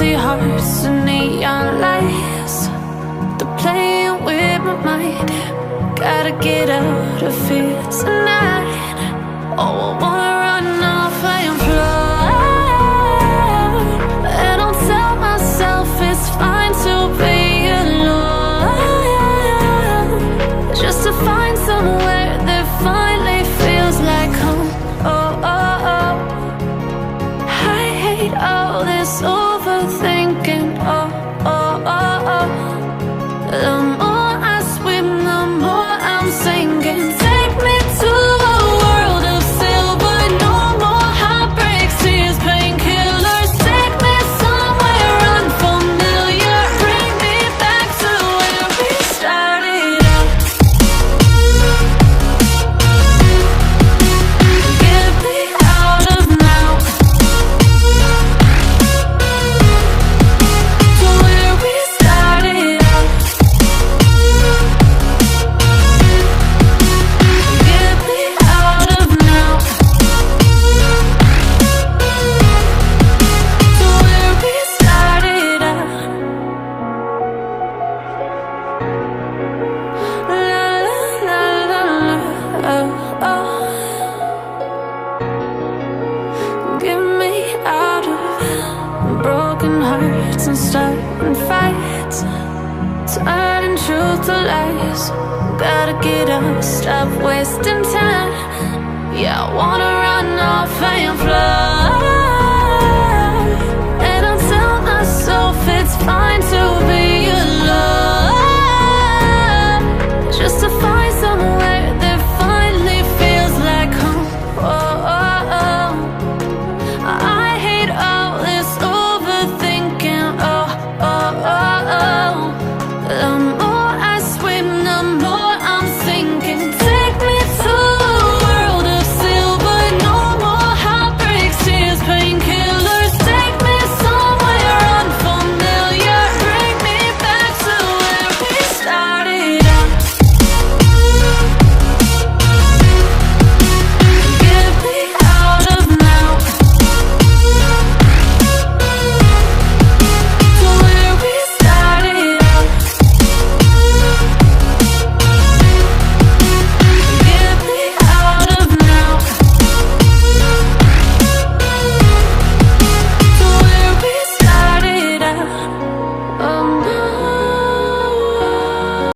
empty hearts and neon lights. They're playing with my mind. Gotta get out of here tonight. Oh, I wanna run off and fly, and I'll tell myself it's fine to be alone, just to find somewhere that finally feels like home. Oh, oh, oh. I hate all this overthinking. Oh, oh, oh, oh. The more I swim, the more I'm sinking. Take me to a world of silver. No more heartbreaks, tears, painkillers. Take me somewhere unfamiliar. Bring me back to where we started out. Get me out of now, to where we started out. Get me out of now, to where we started out. La la la la la, oh, oh. Get me out of broken hearts and starting fights, turning truth to lies. Gotta get up, stop wasting time. Yeah, I wanna run off and fly.